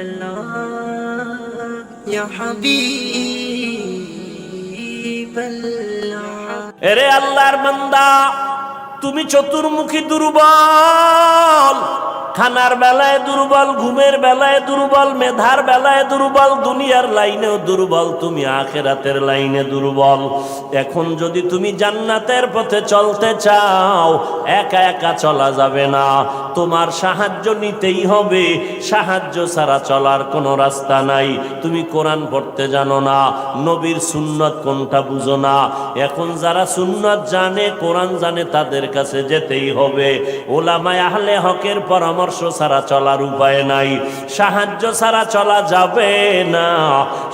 الله يا حبيب الله এরে আল্লাহর বান্দা তুমি চতুর্মুখী দুর্বল, খানার বেলায় দুর্বল, ঘুমের বেলায় দুর্বল, মেধার বেলায় দুর্বল, দুনিয়ার লাইনেও দুর্বল, তুমি আখিরাতের লাইনে দুর্বল। এখন যদি তুমি জান্নাতের পথে চলতে চাও, একা একা চলা যাবে না, তোমার সাহায্য নিতেই হবে। সাহায্য ছাড়া চলার কোনো রাস্তা নাই। তুমি কোরআন পড়তে জানো না, নবীর সুন্নত কোনটা বুঝো না। এখন যারা সুন্নত জানে, কোরআন জানে, তাদের কাছে যেতেই হবে। ওলামায়ে আহলে হকের পরামর্শ ছাড়া চলার উপায় নাই, সাহায্য ছাড়া চলা যাবে না।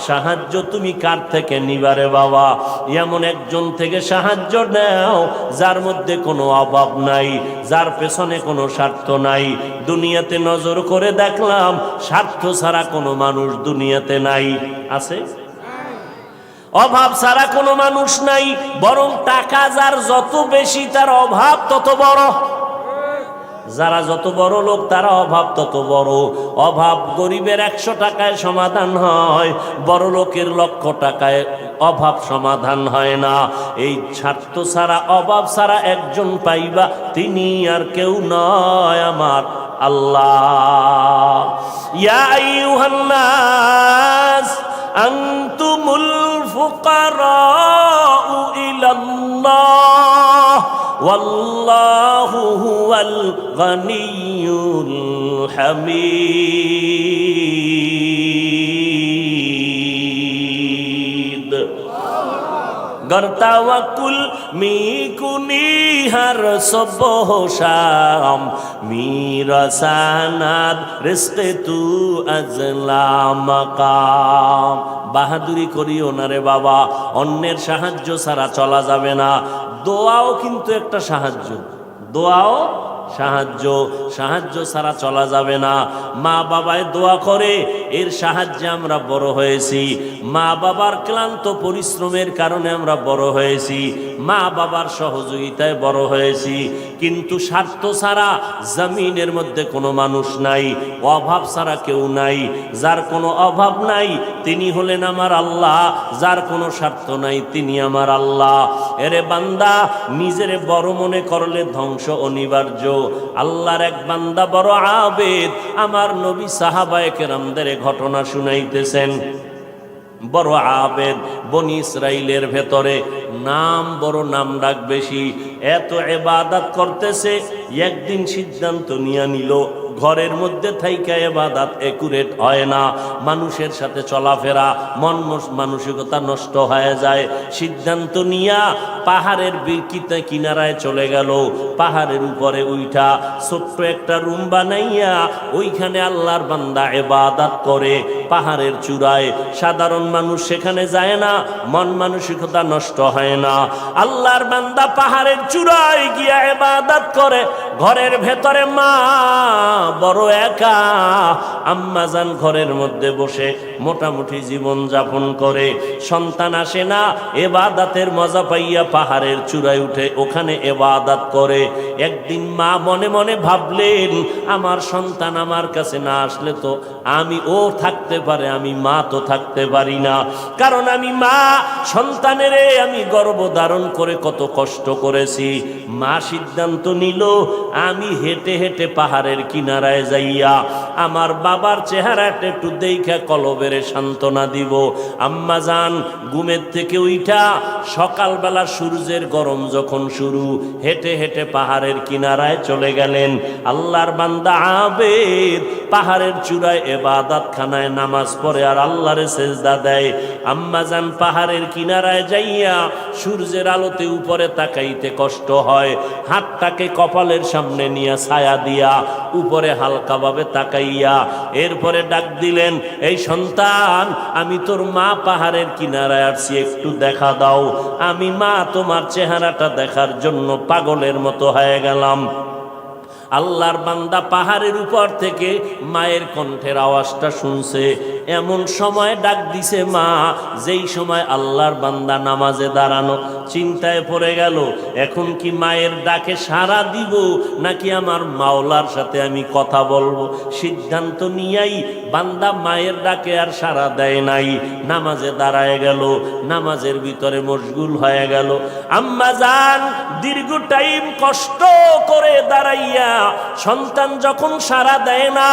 সাহায্য তুমি কার থেকে নিবারে বাবা? এমন একজন থেকে সাহায্য নাও যার মধ্যে কোনো অভাব নাই, যার পেছনে কোনো স্বার্থ নাই। দুনিয়াতে নজর করে দেখলাম স্বার্থ ছাড়া কোনো মানুষ দুনিয়াতে নাই। আছে? অভাব ছাড়া কোনো মানুষ নাই, বরং টাকা যার যত বেশি তার অভাব তত বড়। যারা যত বড় লোক তারা অভাব তত বড়। অভাব গরিবের 100 টাকায় সমাধান হয়, বড় লোকের 1,00,000 টাকায় অভাব সমাধান হয় না। এই স্বার্থ ছাড়া, অভাব ছাড়া একজন পাইবা, তিনি আর কেউ নয়, আমার আল্লাহ। ইয়া আইয়ুহান নাস আনতুমুল ফুকারাউ ইলাল্লাহ ওয়াল্লাহু হুয়াল গনিয়্যুল হামিদ। गर तवक्कुल मी कुनी हर सुबह शाम, मेरा सनद रिज़्क़ तू अज़ला मकाम। বাহাদুরি করিও না রে বাবা, অন্যের সাহায্য ছাড়া চলা যাবে না। দোয়াও কিন্তু একটা সাহায্য, দোয়াও সাহায্য, সাহায্য ছাড়া চলা যাবে না। মা বাবায় দোয়া করে, এর সাহায্যে আমরা বড় হয়েছি। মা বাবার ক্লান্ত পরিশ্রমের কারণে আমরা বড় হয়েছি, মা বাবার সহযোগিতায় বড় হয়েছি। কিন্তু স্বার্থ ছাড়া জমিনের মধ্যে কোনো মানুষ নাই, অভাব ছাড়া কেউ নাই। যার কোনো অভাব নাই তিনি হলেন আমার আল্লাহ, যার কোনো স্বার্থ নাই তিনি আমার আল্লাহ। এরে বান্দা, নিজেরে বড় মনে করলে ধ্বংস অনিবার্য। আল্লাহর এক বান্দা বড় আবেদ, আমার নবী সাহাবায়ে কেরামদের ঘটনা শুনাইতেছেন। বড় আবেদ, বনি ইসরাইলের ভেতরে নাম বড়, নাম ডাক বেশি, এত ইবাদত করতেছে। একদিন সিদ্ধান্ত নিয়ে নিল, ঘরের মধ্যে থাইকা ইবাদত একুরেট হয় না, মানুষের সাথে চলাফেরা, মানসিকতা নষ্ট হয়ে যায়। সিদ্ধান্ত নিয়া পাহাড়ের কিনারায় চলে গেল। পাহাড়ের উপরে উঠা ছোট্ট একটা রুম বানাইয়া ওইখানে আল্লাহর বান্দা ইবাদত করে। পাহাড়ের চূড়ায় সাধারণ মানুষ সেখানে যায় না, মন মানসিকতা নষ্ট হয় না। আল্লাহর বান্দা পাহাড়ের চূড়ায় গিয়া ইবাদত করে। ঘরের ভেতরে মা বড় একা, আম্মা জান ঘরের মধ্যে বসে মোটামুটি জীবন যাপন করে। সন্তান আসে না, ইবাদতের মজা পাইয়া পাহাড়ের চূড়ায় উঠে ওখানে ইবাদত করে। একদিন মা মনে মনে ভাবলেন, আমার সন্তান আমার কাছে না আসলে তো আমি ও থাকতে পারে, আমি মা তো থাকতে পারি না। কারণ আমি মা, সন্তানের আমি গর্ভ ধারণ করে কত কষ্ট করেছি। মা সিদ্ধান্ত নিল, আমি হেঁটে হেঁটে পাহাড়ের কিনারায় যাইয়া আমার বাবার চেহারাটা একটু দেখা কলবেরে সান্ত্বনা দিব। আম্মা জান ঘুমের থেকে উঠা সকালবেলা সূর্যের গরম যখন শুরু, হেঁটে হেঁটে পাহাড়ের কিনারায় চলে গেলেন। আল্লাহর বান্দা আবেদ পাহাড়ের চূড়ায় ইবাদত খানায় নামাজ পড়ে আর আল্লাহরে সেজদা দেয়। আম্মা জান পাহাড়ের কিনারায় যাইয়া সূর্যের আলোতে উপরে তাকাইতে কষ্ট হয়, হাতটাকে কপালের সামনে নিয়ে ছায়া দিয়া উপরে হালকাভাবে তাকাইয়া এরপরে ডাক দিলেন, এই সন্তান, আমি তোর মা পাহাড়ের কিনারায় আসছি, একটু দেখা দাও। আমি মা তোমার চেহারাটা দেখার জন্য পাগলের মতো হয়ে গেলাম। আল্লাহর বান্দা পাহাড়ের উপর থেকে মায়ের কণ্ঠের আওয়াজটা শুনছে। এমন সময় ডাক দিছে মা, যেই সময় আল্লাহর বান্দা নামাজে দাঁড়ানো। চিন্তায় পড়ে গেল, এখন কি মায়ের ডাকে সাড়া দিব নাকি আমার মাওলার সাথে আমি কথা বলবো। সিদ্ধান্ত নিয়েই বান্দা মায়ের ডাকে আর সাড়া দেয় নাই, নামাজে দাঁড়ায় গেল, নামাজের ভিতরে মশগুল হয়ে গেল। আম্মা জান দীর্ঘ টাইম কষ্ট করে দাঁড়াইয়া সন্তান যখন সাড়া দেয় না,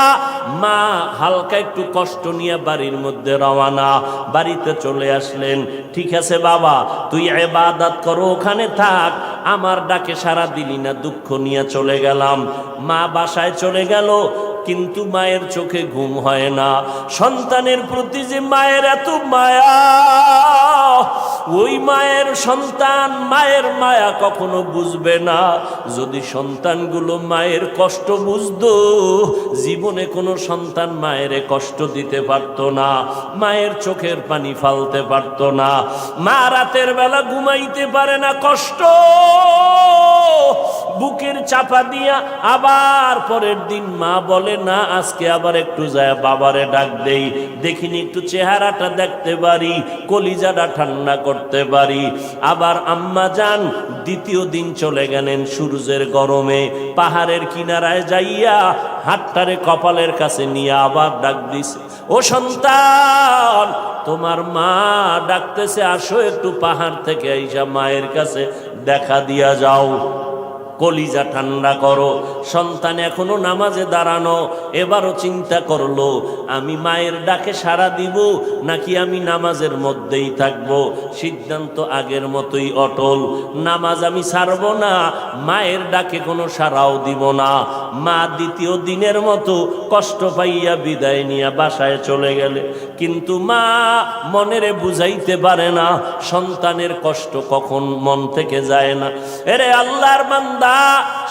মা হালকা একটু কষ্ট নিয়ে বাড়ির মধ্যে রওয়ানা। বাড়িতে চলে আসলেন, ঠিক আছে বাবা তুই ইবাদত করো, ওখানে থাক, আমার ডাকে সাড়া দিলি না, দুঃখ নিয়ে চলে গেলাম। মা বাসায় চলে গেল, কিন্তু মায়ের চোখে ঘুম হয় না। সন্তানের প্রতি যে মায়ের এত মায়া, ওই মায়ের সন্তান মায়ের মায়া কখনো বুঝবে না। যদি সন্তানগুলো মায়ের কষ্ট বুঝতো, জীবনে কোনো সন্তান মায়ের কষ্ট দিতে পারত না, মায়ের চোখের পানি ফালতে পারত না। মা রাতের বেলা ঘুমাইতে পারে না, কষ্ট বুকের চাপা দিয়া। আবার পরের দিন মা বলে না, আজকে আবার একটু যায় বাবারে ডাক দেই, দেখিনি একটু চেহারাটা দেখতে পারি, কলিজাটা ঠান্ডা করতে পারি। আবার আম্মা যান দ্বিতীয় দিন চলে গেলেন সূর্যের গরমে, পাহাড়ের কিনারায় যাইয়া হাতটারে কপালের কাছে নিয়ে আবার ডাক দিছে, ও সন্তান তোমার মা ডাকতেছে, আসো একটু পাহাড় থেকে আইসা মায়ের কাছে দেখা দিয়া যাও, কলিজা ঠান্ডা করো। সন্তান এখনো নামাজে দাঁড়ানো, এবারও চিন্তা করলো আমি মায়ের ডাকে সাড়া দিব নাকি আমি নামাজের মধ্যেই থাকব। সিদ্ধান্ত আগের মতোই অটল, নামাজ আমি ছাড়ব না, মায়ের ডাকে কোনো সাড়াও দিব না। মা দ্বিতীয় দিনের মতো কষ্ট পাইয়া বিদায় নিয়ে বাসায় চলে গেলে, কিন্তু মা মনেরে বুঝাইতে পারে না সন্তানের কষ্ট কখন মন থেকে যায় না। এরে আল্লাহর বান্দা,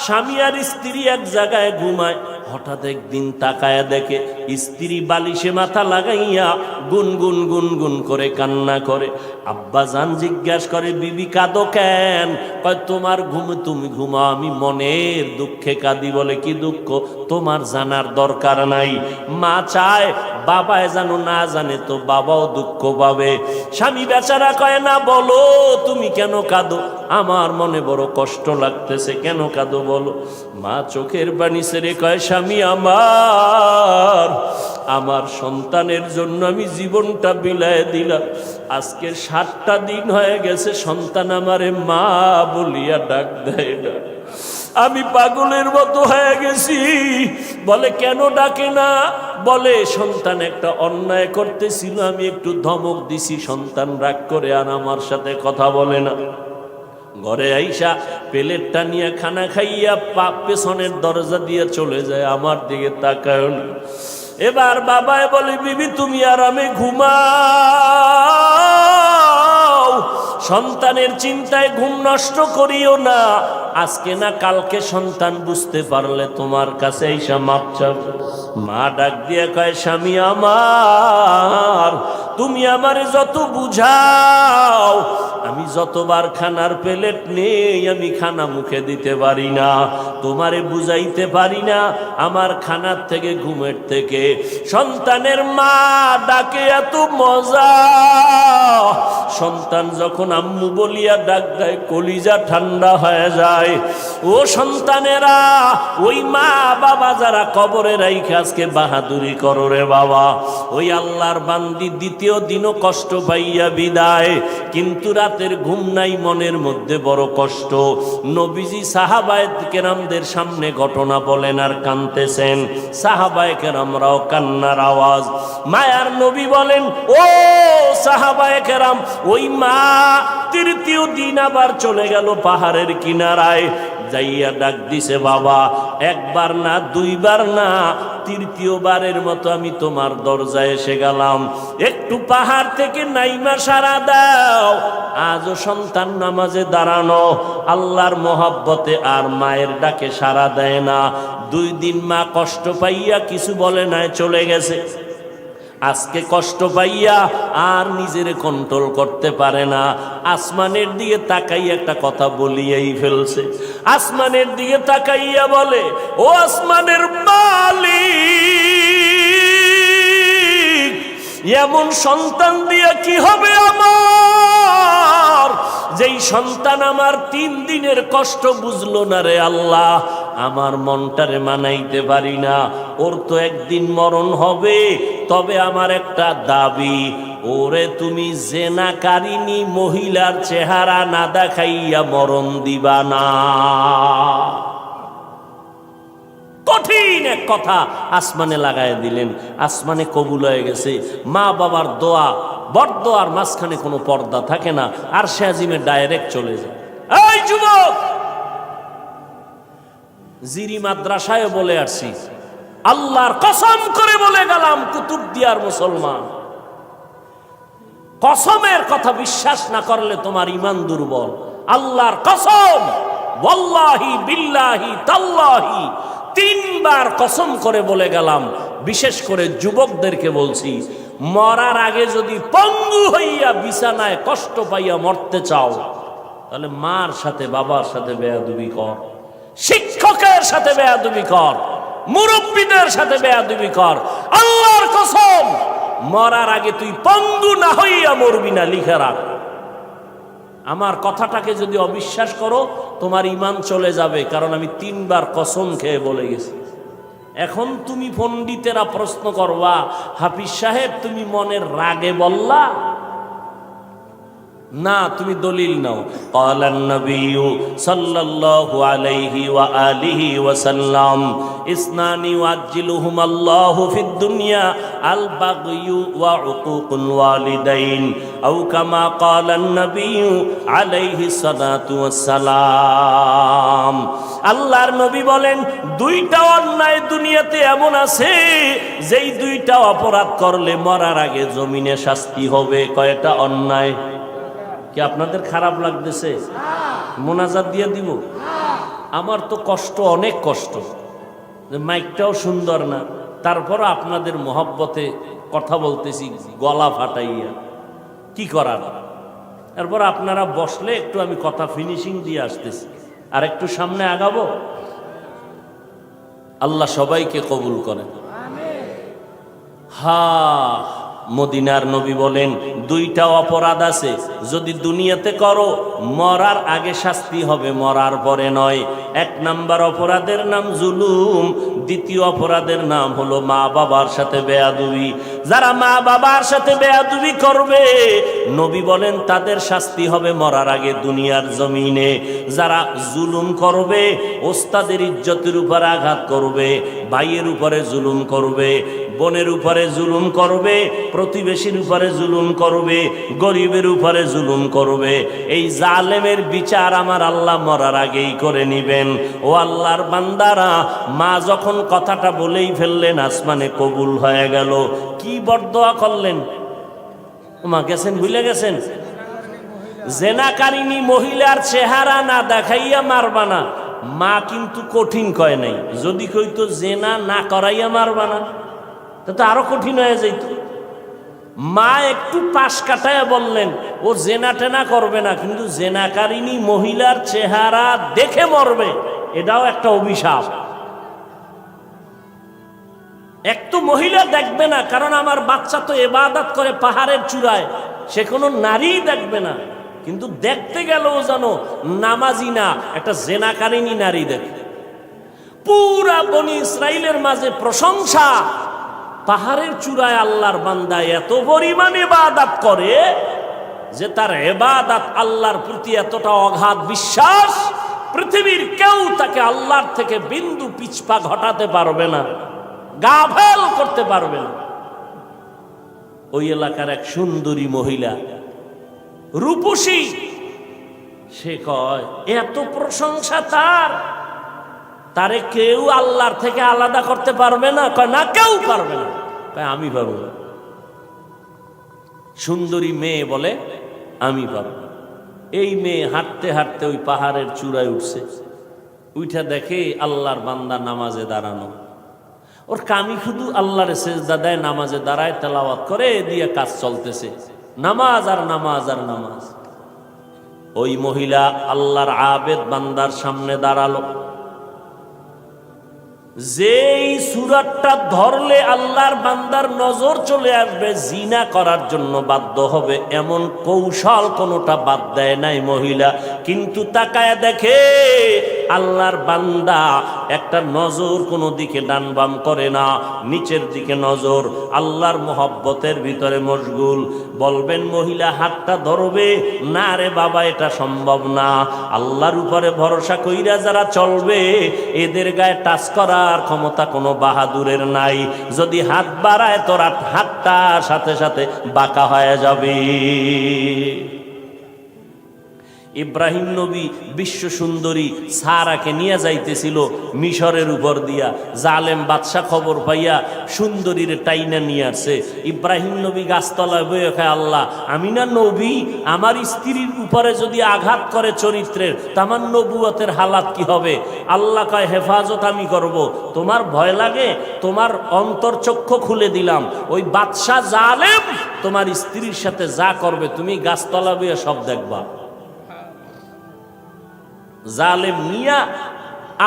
স্বামী আর স্ত্রী এক জায়গায় ঘুমায়, হঠাৎ একদিন তাকায়া দেখে স্ত্রী বালিশে মাথা লাগাইয়া গুনগুন গুনগুন করে কান্না করে। আব্বা জান জিজ্ঞাসা করে, বিবি কাঁদো কেন? কয় তোমার ঘুম তুমি ঘুমাও, আমি মনের দুঃখে কাঁদি। বলে কি দুঃখ? তোমার জানার দরকার নাই। মা চায় বাবায় জানো, না জানে তো বাবাও দুঃখ পাবে। স্বামী বেচারা কয় না, বলো তুমি কেন কাঁদো? আমার মনে বড় কষ্ট লাগতেছে। কেন কাঁদো বলো? মা চোখের পানি ছেড়ে কয়, স্বামী আমার সন্তানের জন্য আমি জীবনটা বিলায় দিলাম। আজকে 7টা দিন হয়ে গেছে সন্তান আমারে মা বলিয়া ডাক দেয় না। আমি পাগলের মতো হয়ে গেছি। বলে কেন ডাকে না? বলে সন্তান একটা অন্যায় করতেছিল, আমি একটু ধমক দিছি, সন্তান রাগ করে আর আমার সাথে কথা বলে না। ঘরে আইসা প্লেটটা নিয়ে খানা খাইয়া পেছনের দরজা দিয়ে চলে যায়, আমার দিকে তাকায় না। এবার বাবায় বলে, বিবি তুমি আরামে ঘুমাও, সন্তানের চিন্তায় ঘুম নষ্ট করিও না। আজকে না কালকে সন্তান বুঝতে পারলে তোমার কাছে আইসা মাপ চাবে। মা ডাক দিয়ে কয়, স্বামী আমার, তুমি আমারে যত বুঝাও, আমি যতবার খানার প্লেট নেই আমি খানা মুখে দিতে পারি না, তোমারে বুঝাইতে পারি না। আমার খানার থেকে ঘুমের থেকে সন্তানের মা ডাকে এত মজা। সন্তান যখন আম্মু বলিয়া ডাক দেয়, কলিজা ঠান্ডা হয়ে যায়। ও সন্তানেরা, ওই মা বাবা যারা কবরে রাইখে আজকে বাহাদুরি করো রে বাবা, ওই আল্লাহর বান্দি দ্বিতীয় দিনও কষ্ট পাইয়া বিদায়, কিন্তু রাতের ঘুম নাই, মনের মধ্যে বড় কষ্ট। নবীজি সাহাবায়ে কেরামদের সামনে ঘটনা বলেন আর কাঁদতেছেন। সাহাবায়ে কেরামরাও কান্নার আওয়াজ। মায়ার নবী বলেন, ও সাহাবায়ে কেরাম, ওই মা তৃতীয় দিন আবার চলে গেল পাহাড়ের কিনারায়, যাইয়া ডাক দিছে, বাবা একবার না দুইবার না, তৃতীয়বারের মতো আমি তোমার দরজায় এসে গেলাম, একটু পাহাড় থেকে নাইমা সারা দাও। আজও সন্তান নামাজে দাঁড়ানো, আল্লাহর মহব্বতে আর মায়ের ডাকে সারা দেয় না। 2 দিন মা কষ্ট পাইয়া কিছু বলে নাই, চলে গেছে। আজকে কষ্ট পাইয়া আর নিজের কন্ট্রোল করতে পারে না। আসমানের দিকে তাকাইয়া একটা কথা বলিয়াই ফেলছে। আসমানের দিকে তাকাইয়া বলে, ও আসমানের মালিক, এমন সন্তান দিয়ে কি হবে আমার, যেই সন্তান আমার 3 দিনের কষ্ট বুঝলো না রে আল্লাহ, আমার মনটারে মানাইতে পারি না। ওর তো একদিন মরণ হবে, তবে আমার একটা দাবি, ওরে তুমি জেনাকারিনী মহিলার চেহারা না দেখাইয়া মরণ দিবা না। কঠিন এক কথা আসমানে লাগায় দিলেন, আসমানে কবুল হয়ে গেছে। মা বাবার দোয়া, বরদোয়ার মাঝখানে কোনো পর্দা থাকে না, আর সে আজিমে ডাইরেক্ট চলে যায়। এই যুবক, জিরি মাদ্রাসায় বলে আসছি, আল্লাহর কসম করে বলে গেলাম, কুতুবদিয়ার মুসলমান, কসমের কথা বিশ্বাস না করলে তোমার ঈমান দুর্বল। আল্লাহর কসম, ওয়াল্লাহি বিল্লাহি তাল্লাহি, 3 বার কসম করে বলে গেলাম। বিশেষ করে যুবকদেরকে বলছি, মরার আগে যদি পঙ্গু হইয়া বিছানায় কষ্ট পাইয়া মরতে চাও, তাহলে মার সাথে বাবার সাথে বেয়াদবি কর, শিক্ষকের সাথে বেয়াদবি কর, মুরব্বীদের সাথে বেয়াদবি কর। আল্লাহর কসম, মরার আগে তুই পঙ্গু না হইয়া মরবি না, লিখে রাখ। আমার কথাটাকে যদি অবিশ্বাস করো, তোমার ঈমান চলে যাবে, কারণ আমি 3 বার কসম খেয়ে বলে গেছি। এখন তুমি পণ্ডিতেরা প্রশ্ন করবা, হাফিজ সাহেব তুমি মনের রাগে বললা না, তুমি দলিল নাও। ক্বালান নবিয়্যু সাল্লাল্লাহু আলাইহি ওয়া আলিহি ওয়া সাল্লাম, ইসনানি ওয়াজ্জিলুহুম আল্লাহু ফিদ দুনিয়া আল বাগয়ু ওয়া উকুকুল ওয়ালিদাইন, আও কামা ক্বালান নবিয়্যু আলাইহি সালাতু ওয়াস সালাম। আল্লাহর নবী বলেন, 2টা অন্যায় দুনিয়াতে এমন আছে, যেই 2টা অপরাধ করলে মরার আগে জমিনে শাস্তি হবে। কয়টা অন্যায়? কি আপনাদের খারাপ লাগতেছে? মোনাজাত দিয়ে দিব? আমার তো কষ্ট, অনেক কষ্ট, মাইকটাও সুন্দর না, তারপর আপনাদের মহব্বতে কথা বলতেছি গলা ফাটাইয়া, কি করার। তারপর আপনারা বসলে একটু আমি কথা ফিনিশিং দিয়ে আসতেছি, আর একটু সামনে আগাবো। আল্লাহ সবাইকে কবুল করেন। মদিনার নবী বলেন, 2টা অপরাধ আছে, যদি দুনিয়াতে করো মরার আগে শাস্তি হবে, মরার পরে নয়। 1 নাম্বার অপরাধের নাম জুলুম, 2য় অপরাধের নাম হলো মা বাবার সাথে বেয়াদবি। যারা মা বাবার সাথে বেয়াদবি করবে, নবী বলেন তাদের শাস্তি হবে মরার আগে দুনিয়ার জমিনে। যারা জুলুম করবে, ওস্তাদের ইজ্জতের উপর আঘাত করবে, ভাইয়ের উপরে জুলুম করবে, বোনের উপরে জুলুম করবে, প্রতিবেশীর উপরে জুলুম করবে, গরিবের উপরে জুলুম করবে, এই জালেমের বিচার আমার আল্লাহ মরার আগেই করে নিবেন। ও আল্লাহর বান্দারা, মা যখন কথাটা বলেই ফেললেন, আসমানে কবুল হয়ে গেল। কি বরদোয়া করলেন? মা গেছেন, ভুলে গেছেন? জেনাকারিনী মহিলার চেহারা না দেখাইয়া মারবা না। মা কিন্তু কঠিন কয় নাই, যদি কইতো জেনা না করাইয়া মারবা না, তা আরো কঠিন হয়ে যাইত। মা একটু পাশ কাটায় বললেন, ও জেনা টেনা করবে না, কিন্তু জেনাকারিনী মহিলার চেহারা দেখে মরবে, এটাও একটা অভিশাপ। এক তো মহিলা দেখবে না, কারণ আমার বাচ্চা তো ইবাদত করে পাহাড়ের চূড়ায়, সে কোনো নারী দেখবে না, কিন্তু দেখতে গেলেও যেন নামাজি না, একটা জেনাকারিনী নারী দেখে। পুরা বনি ইসরাইলের মাঝে প্রশংসা, পাহাড়ের চূড়ায় আল্লাহর বান্দা এত পরিমাণ ইবাদত করে যে তার ইবাদত আল্লাহর প্রতি এতটা অগাধ বিশ্বাস, পৃথিবীর কেউ তাকে আল্লাহর থেকে বিন্দু পিছপা ঘটাতে পারবে না, গাফেল করতে পারবে না। ওই এলাকার এক সুন্দরী মহিলা, রূপসী, সে কয় এত প্রশংসা তারে কেউ আল্লাহর থেকে আলাদা করতে পারবে না। কয় না, কেউ পারবে না। আমি পারবো। সুন্দরী মেয়ে বলে আমি পারবো। এই মেয়ে হাঁটতে হাঁটতে ওই পাহাড়ের চূড়ায় উঠছে, উঠা দেখে আল্লাহর বান্দা নামাজে দাঁড়ানো। ওর কামি শুধু আল্লাহর সেজদা দেয়, নামাজে দাঁড়ায়, তেলাওয়াত করে, দিয়ে কাজ চলতেছে, নামাজ আর নামাজ আর নামাজ। ওই মহিলা আল্লাহর আবেদ বান্দার সামনে দাঁড়ালো, যেই সূরাটা ধরলে আল্লাহর বান্দার নজর চলে আসবে, জিনা করার জন্য বাধ্য হবে, এমন কৌশল কোনোটা বাদ দেয় নাই মহিলা। কিন্তু তাকায় দেখে আল্লাহর বান্দা একটা নজর কোনো দিকে ডান বাম করে না, নিচের দিকে নজর, আল্লাহর মোহব্বতের ভিতরে মশগুল। বলবেন মহিলা হাতটা ধরবে না, রে বাবা এটা সম্ভব না। আল্লাহর উপরে ভরসা কইরা যারা চলবে এদের গায়ে টাচ করার ক্ষমতা কোনো বাহাদুরের নাই। যদি হাত বাড়ায় তোর হাতটা সাথে সাথে বাঁকা হয়ে যাবে। ইব্রাহিম নবী বিশ্ব সুন্দরী সারাকে নিয়ে যাইতেছিল মিশরের উপর দিয়া। জালেম বাদশা খবর পাইয়া সুন্দরীর টাইনা নিয়ে আসছে। ইব্রাহিম নবী গাছতলায় বয়ে খায়, আল্লাহ আমি না নবী, আমার স্ত্রীর উপরে যদি আঘাত করে চরিত্রের, তা আমার নবুয়তের হালাত কি হবে? আল্লাহ কয় হেফাজত আমি করব, তোমার ভয় লাগে? তোমার অন্তর্চক্ষু খুলে দিলাম, ওই বাদশা জালেম তোমার স্ত্রীর সাথে যা করবে তুমি গাছতলা বয়ে সব দেখবা। জালেম মিয়া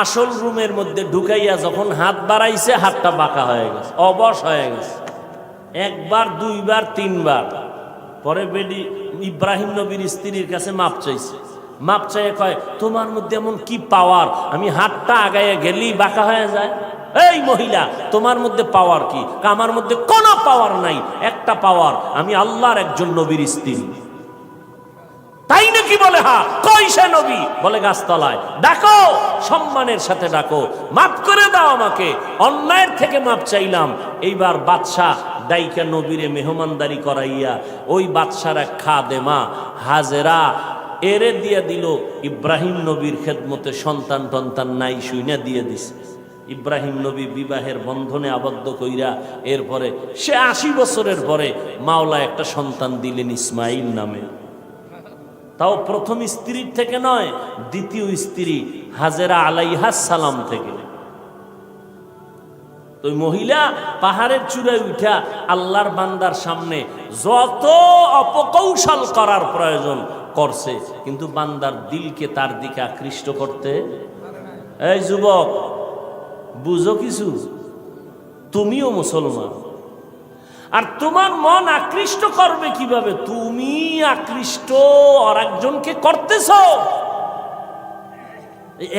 আসল রুমের মধ্যে ঢুকাইয়া যখন হাত বাড়াইছে, হাতটা বাঁকা হয়ে গেছে, অবশ হয়ে গেছে। একবার, দুইবার, তিনবার পরে বেডি ইব্রাহিম নবীর স্ত্রীর কাছে মাপ চাইছে। মাপ চাইয়ে কয়, তোমার মধ্যে এমন কি পাওয়ার, আমি হাতটা আগাইয়া গেলেই বাঁকা হয়ে যায়? এই মহিলা, তোমার মধ্যে পাওয়ার কি? আমার মধ্যে কোনো পাওয়ার নাই, একটা পাওয়ার, আমি আল্লাহর একজন নবীর স্ত্রী। তাই নাকি? বলে হা। কই সে নবী? বলে গাছতলায়। ডাকো, সম্মানের সাথে ডাকো, মাফ করে দাও আমাকে, অন্যায়ের থেকে মাপ চাইলাম। এইবার বাদশাহ দাইকা নবীরে মেহমানদারি করাইয়া ওই বাদশার এক খাদেমা হাজেরা এরে দিয়ে দিল ইব্রাহিম নবীর খেদমতে। সন্তান টন্তান নাই, শুইনা দিয়ে দিছে। ইব্রাহিম নবী বিবাহের বন্ধনে আবদ্ধ কইরা এরপরে সে 80 বছরের পরে মাওলা একটা সন্তান দিলেন ইসমাইল নামে। তাও প্রথম স্ত্রীর থেকে নয়, দ্বিতীয় স্ত্রী হাজেরা আলাইহাস সালাম থেকে। তো মহিলা পাহাড়ের চূড়ায় উঠা আল্লাহর বান্দার সামনে যত অপকৌশল করার প্রয়োজন করছে, কিন্তু বান্দার দিলকে তার দিকে আকৃষ্ট করতে। এই যুবক, বুঝো কিছু, তুমিও মুসলমান, আর তোমার মন আকৃষ্ট করবে কিভাবে? তুমি আকৃষ্ট আর একজনকে করতেছ।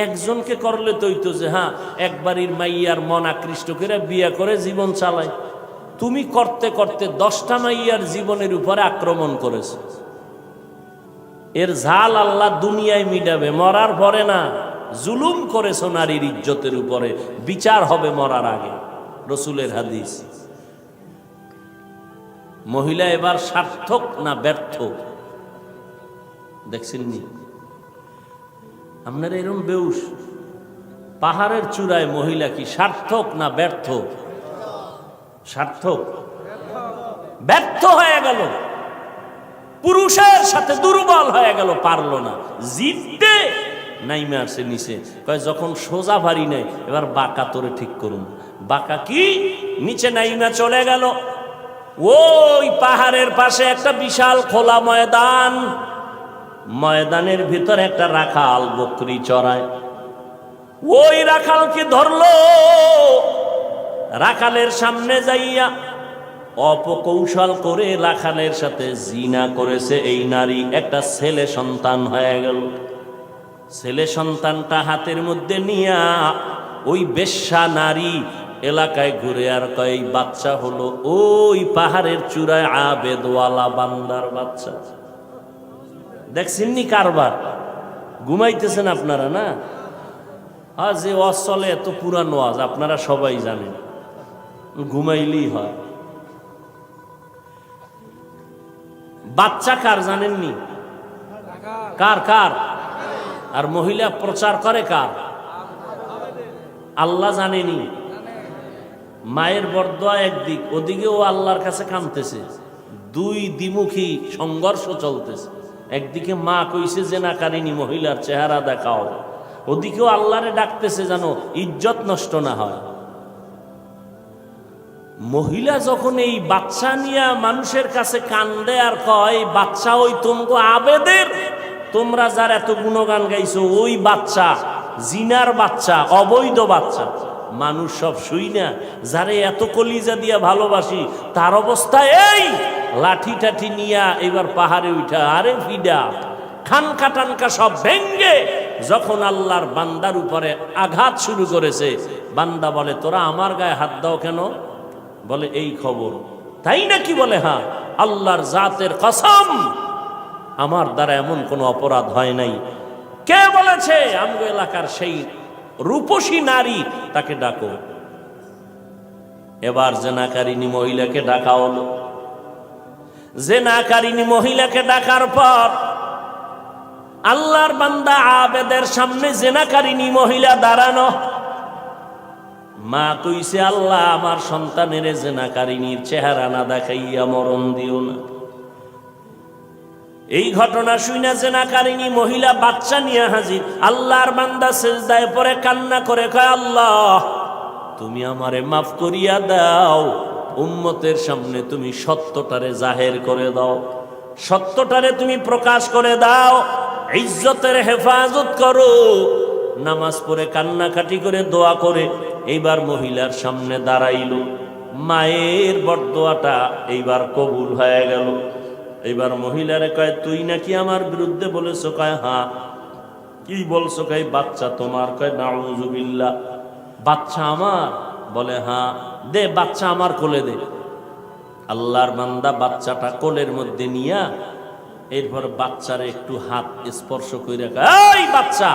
একজনকে করলে তো হইতো যে হ্যাঁ একবারই মাইয়ার মন আকৃষ্ট করে বিয়ে করে জীবন চালায়। তুমি করতে করতে 10টা মাইয়ার জীবনের উপরে আক্রমণ করেছ। এর ঝাল আল্লাহ দুনিয়ায় মিটাবে, মরার পরে না। জুলুম করেছ নারীর ইজ্জতের উপরে, বিচার হবে মরার আগে, রসুলের হাদিস। মহিলা এবার সার্থক না ব্যর্থ দেখছেন নি? আপনারা এরকম বেউস, পাহাড়ের চূড়ায় মহিলা কি সার্থক না ব্যর্থ? সার্থক। ব্যর্থ হয়ে গেল, পুরুষের সাথে দুর্বল হয়ে গেল, পারল না জিততে। নাইমে আসে নিচে, কয় যখন সোজা ভারী নেই, এবার বাঁকা তোরে ঠিক করুন। বাঁকা কি? নিচে নাইমা চলে গেল। ওই পাহাড়ের পাশে একটা বিশাল খোলা ময়দান, ময়দানের ভিতরে একটা রাখাল বকরি চড়ায়। ওই রাখালকে ধরলো, রাখালের সামনে যাইয়া অপকৌশল করে রাখালের সাথে জিনা করেছে এই নারী। একটা ছেলে সন্তান হয়ে গেল। ছেলে সন্তানটা হাতের মধ্যে নিয়া ওই বেশ্যা নারী এলাকায় ঘুরে আর কয় বাচ্চা হলো ওই পাহাড়ের চূড়ায় আবেদওয়ালা বান্দার বাচ্চা। দেখছেন নি কারবার? ঘুমাইতেছেন আপনারা না? হ্যাঁ, যে ওয়াজ চলে এত পুরানো ওয়াজ আপনারা সবাই জানেন, ঘুমাইলেই হয়। বাচ্চা কার জানেননি? কার কার? আর মহিলা প্রচার করে কার? আল্লাহ জানেনি। মায়ের বরদোয়া একদিক, ওদিকেও আল্লাহর কাছে কাঁদতেছে। দুই দ্বিমুখী সংঘর্ষ চলতেছে। একদিকে মা কইছে যে না কারিনী মহিলার চেহারা দেখাও, ওদিকেও আল্লাহরে ডাকতেছে যেন ইজ্জত নষ্ট না হয়। মহিলা যখন এই বাচ্চা নিয়ে মানুষের কাছে কান্দে আর কয় বাচ্চা ওই তোমগো আবেদের, তোমরা যার এত গুণগান গাইছো ওই বাচ্চা, জিনার বাচ্চা, অবৈধ বাচ্চা। মানুষ সব শুই না, যারে এত কলিজা দিয়া ভালোবাসি তার অবস্থা এই, লাঠি টাঠি নিয়া এবার পাহাড়ে উঠা, আরে ফিডা খানকা টানকা সব ভেঙ্গে যখন আল্লাহর বান্দার উপরে আঘাত শুরু করেছে, বান্দা বলে তোরা আমার গায়ে হাত দাও কেন? বলে এই খবর। তাই নাকি? বলে হ্যাঁ, আল্লাহর জাতের কসম আমার দ্বারা এমন কোনো অপরাধ হয় নাই। কে বলেছে? আমগো এলাকার সেই রূপসী নারী, তাকে ডাকো। এবার জেনাকারিনী মহিলাকে ডাকা হলো। জেনাকারিনী মহিলাকে ডাকার পর আল্লাহর বান্দা আবেদের সামনে জেনাকারিনী মহিলা দাঁড়ানো। মা কইছে আল্লাহ আমার সন্তানের জেনাকারিনীর চেহারা না দেখাইয়া মরণ দিও না। এই ঘটনা শুনে জেনাকারিনী মহিলা বাচ্চা নিয়ে হাজির। আল্লাহর বান্দা সিজদায় পড়ে কান্না করে কয় আল্লাহ তুমি আমারে মাফ করিয়া দাও, উম্মতের সামনে তুমি সত্যটারে জাহের করে দাও, সত্যটারে তুমি প্রকাশ করে দাও, ইজ্জতের হেফাজত করো। নামাজ পড়ে কান্নাকাটি করে দোয়া করে এইবার মহিলার সামনে দাঁড়াইল। মায়ের বরদোয়াটা এইবার কবুল হয়ে গেল। এইবার মহিলারে কয় তুই নাকি আমার বিরুদ্ধে বলেছ? কয় হ্যাঁ। কি বলছো? কয় বাচ্চা তোমার। কয় নাউযুবিল্লাহ, বাচ্চা আমার? বলে হ্যাঁ। দে বাচ্চা আমার কোলে দে। আল্লাহর বান্দা বাচ্চাটা কোলের মধ্যে নিয়া এরপর বাচ্চারে একটু হাত স্পর্শ করে এই বাচ্চা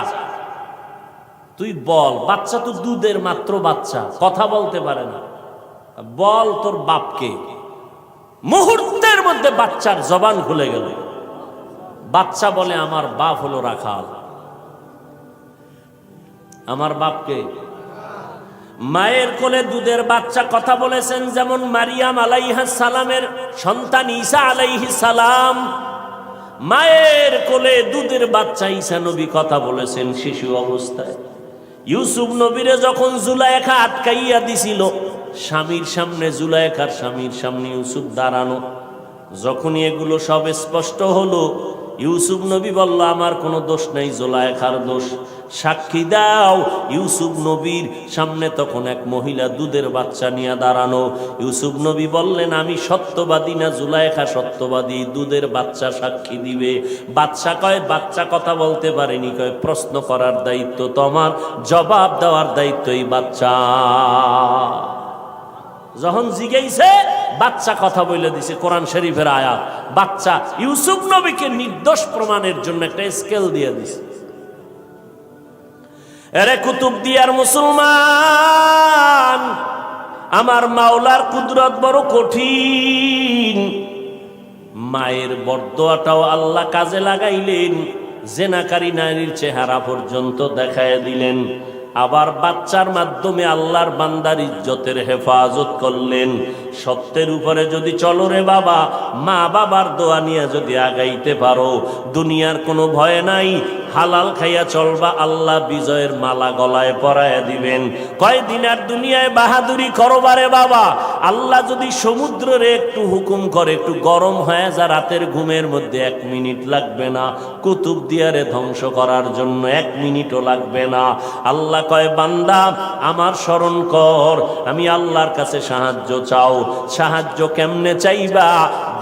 তুই বল। বাচ্চা তো দুধের মাত্র বাচ্চা, কথা বলতে পারে না, বল তোর বাপকে। মুহূর্তের মধ্যে বাচ্চার জবান খুলে গেল। বাচ্চা বলে আমার বাপ হলো রাখাল। আমার বাপকে? মায়ের কোলে দুধের বাচ্চা কথা বলেছেন যেমন মারিয়াম আলাইহিস সালামের সন্তান ঈসা আলাইহিস সালাম। মায়ের কোলে দুধের বাচ্চা ঈসা নবী কথা বলেছেন শিশু অবস্থায়। ইউসুফ নবীরে যখন জুলাইখা আটকাইয়া দিছিল, স্বামীর সামনে জুলাইখার স্বামীর সামনে ইউসুফ দাঁড়ানো। যখনই এগুলো সব স্পষ্ট হলো, ইউসুফ নবী বলল আমার কোনো দোষ নাই, জুলাইখার দোষ, সাক্ষী দাও। ইউসুফ নবীর সামনে তখন এক মহিলা দুধের বাচ্চা নিয়ে দাঁড়ানো। ইউসুফ নবী বললেন আমি সত্যবাদী না জুলাইখা সত্যবাদী? দুধের বাচ্চা সাক্ষী দিবে। বাচ্চা কয় বাচ্চা কথা বলতে পারেনি। কয় প্রশ্ন করার দায়িত্ব তোমার, জবাব দেওয়ার দায়িত্ব এই বাচ্চা। যখন জিজ্ঞাসা বাচ্চা কথা বলে দিছে, কোরআন শরীফের আয়াত। বাচ্চা ইউসুফ নবীকে নির্দোষ প্রমাণের জন্য একটা স্কেল দিয়ে দিছে। এরে কুতুবদিয়ার মুসলমান, আমার মাওলার কুদরত বড় কঠিন। মায়ের বরদোয়াটাও আল্লাহ কাজে লাগাইলেন, জেনাকারী নারীর চেহারা পর্যন্ত দেখায় দিলেন। আবার বাচ্চার মাধ্যমে আল্লাহর বান্দার ইজ্জতের হেফাজত করলেন। সত্যের উপরে যদি চলো রে বাবা, মা বাবার দোয়া নিয়ে যদি আগাইতে পারো, দুনিয়ার কোনো ভয় নাই। হালাল খাইয়া চলবা, আল্লাহ বিজয়ের মালা গলায় পরাইয়া দিবেন। কয়দিন আর দুনিয়ায় বাহাদুরি করবারে বাবা, আল্লাহ যদি সমুদ্রে একটু হুকুম করে একটু গরম হয়ে যা, রাতের ঘুমের মধ্যে 1 মিনিট লাগবে না। কুতুবদিয়ারে ধ্বংস করার জন্য 1 মিনিটও লাগবে না। আল্লাহ কয় বান্দা আমার স্মরণ কর, আমি আল্লাহর কাছে সাহায্য চাও। সাহায্য কেমনে চাইবা?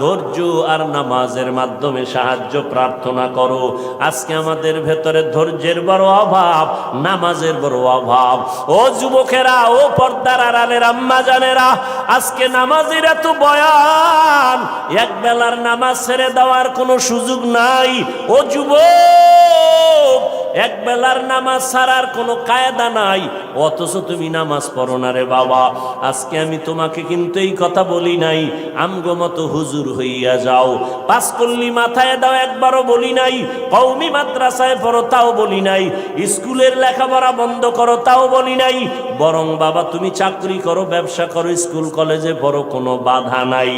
ধৈর্য আর নামাজের মাধ্যমে সাহায্য প্রার্থনা করো। আজকে আমাদের ভেতরে ধৈর্যের বড় অভাব, নামাজের বড় অভাব। ও যুবকেরা, ও পর্দার আড়ালের আম্মা জানেরা, আজকে নামাজের এত বয়ান, এক বেলার নামাজ ছেড়ে দেওয়ার কোনো সুযোগ নাই। ও যুবক, এক বেলার নামাজ ছাড়ার কোনো কায়দা নাই, অথচ তুমি নামাজ পড়ো না রে বাবা। আজকে আমি তোমাকে কিন্তু এই কথা বলি নাই আমগো মতো হুজুর হইয়া যাও, পাঁচকল্লি মাথায় দাও একবারও বলি নাই, কওমি মাদ্রাসায় পড়ো তাও বলি নাই, স্কুলের লেখাপড়া বন্ধ করো তাও বলি নাই। বরং বাবা তুমি চাকরি করো, ব্যবসা করো, স্কুল কলেজে পড়ো, কোনো বাধা নাই।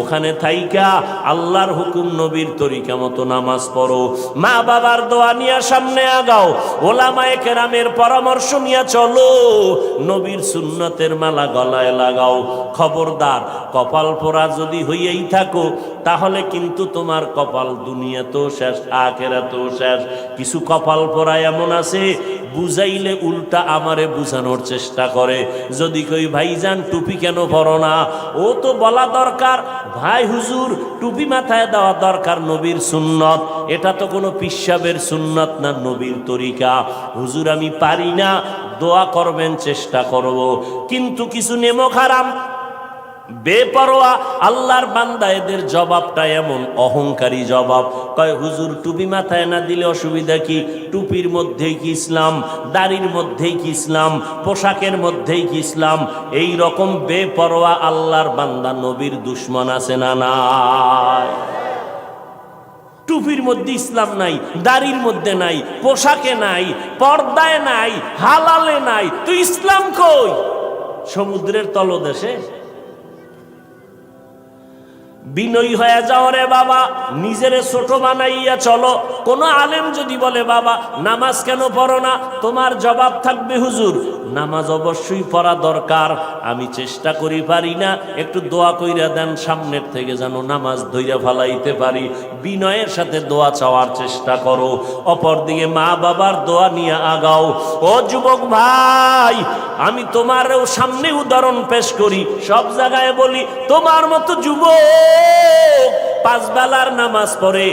ওখানে থাইকা আল্লাহর হুকুম নবীর তরিকা মতো নামাজ পড়ো, মা বাবার দোয়া নিয়ে সামনে আগাও, ওলামায়ে কেরামের পরামর্শ নিয়ে চলো, নবীর সুন্নতের মালা গলায় লাগাও। খবরদার, কপাল পোড়া যদি হইয়াই থাকো তাহলে কিন্তু তোমার কপাল দুনিয়াতেও শেষ, আখিরাতেও শেষ। কিছু কপাল পোড়া এমন আছে বুঝাইলে উল্টা আমারে বুঝানোর চেষ্টা করে। যদি কই ভাইজান টুপি কেন পরো না, ও তো বলা দরকার ভাই হুজুর টুপি মাথায় দেওয়া দরকার, নবীর সুন্নত, এটা তো কোনো পিসাবের সুন্নত না, নবীর তরিকা। হুজুর আমি পারি না, দোয়া করবেন, চেষ্টা করব। কিন্তু কিছু নেমক হারাম বেপরোয়া আল্লাহর বান্দা, এদের জবাবটা এমন অহংকারী জবাব। কয় হুজুর টুপি মাথায় না দিলে অসুবিধা কি? টুপির মধ্যেই কি ইসলাম? দাড়ির মধ্যেই কি ইসলাম? পোশাকের মধ্যেই কি ইসলাম? এই রকম বেপরোয়া আল্লাহর বান্দা নবীর দুশ্মন আছে না নাই? টুপির মধ্যে ইসলাম নাই, দাড়ির মধ্যে নাই, পোশাকে নাই, পর্দায় নাই, হালালে নাই, তো ইসলাম কই? সমুদ্রের তলদেশে? বিনয়ী হয়ে যাও রে বাবা, নিজেরে ছোট বানাইয়া চলো। কোন আলেম যদি বলে বাবা নামাজ কেন পড়ো না, তোমার জবাব থাকবে হুজুর নামাজ অবশ্যই পড়া দরকার, আমি চেষ্টা করি পারি না, একটু দোয়া কইরা দেন সামনের থেকে যেন নামাজ ধইরা ফালাইতে পারি। বিনয়ের সাথে দোয়া চাওয়ার চেষ্টা করো, অপরদিকে মা বাবার দোয়া নিয়ে আগাও। ও যুবক ভাই, আমি তোমারও সামনে উদাহরণ পেশ করি, সব জায়গায় বলি, তোমার মতো যুবক পাঁচ বেলার নামাজ পড়ে,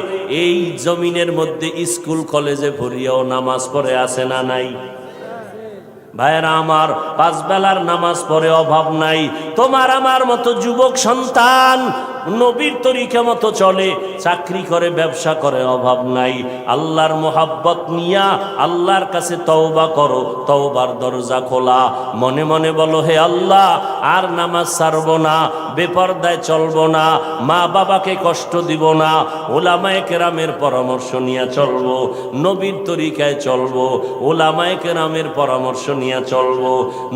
এই জমিনের মধ্যে স্কুল কলেজে ভরিয়াও নামাজ পড়ে আছে না নাই? ভাইরা আমার, পাঁচ বেলার নামাজ পড়ে অভাব নাই। তোমার আমার মতো যুবক সন্তান নবীর তরিকা মতো চলে, চাকরি করে, ব্যবসা করে, অভাব নাই। আল্লাহর মোহাব্বত নিয়া আল্লাহর কাছে তওবা করো, তওবার দরজা খোলা। মনে মনে বলো, হে আল্লাহ আর নামাজ ছাড়বো না, বেপরদায় চলবো না, মা বাবাকে কষ্ট দিব না, ওলামায়ে কেরামের পরামর্শ নিয়ে চলবো, নবীর তরিকায় চলবো, ওলামায়ে কেরামের পরামর্শ নিয়ে চলবো,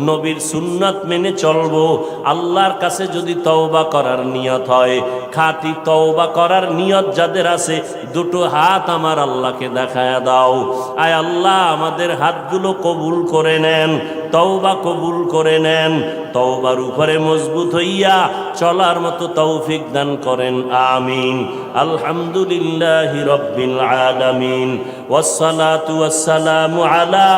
নবীর সুন্নাত মেনে চলবো। আল্লাহর কাছে যদি তওবা করার নিয়ত হয়, খাঁটি তওবা করার নিয়ত যাদের আছে, দুটো হাত আমার আল্লাহকে দেখায়া দাও। আয় আল্লাহ আমাদের হাতগুলো কবুল করে নেন, তওবা কবুল করে নেন, তওবার উপরে মজবুত হইয়া চলার মতো তৌফিক দান করেন, আমিন। আলহামদুলিল্লাহি রাব্বিল আলামিন, ওয়াসসালাতু ওয়াসসালামু আলা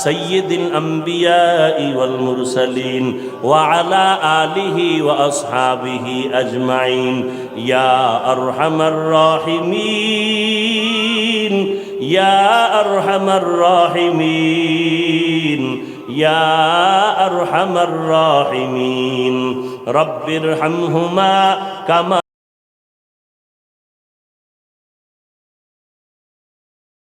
সাইয়্যিদিল আমবিয়াই ওয়াল মুরসালিন ওয়া আলা আলিহি ওয়া আসহাবিহি আজমাইন। ইয়া আরহামার রাহিমিন, ইয়া আরহামার রাহিমিন, ইয়া আরহামার রাহিমিন। রব্বিরহামহুমা কামা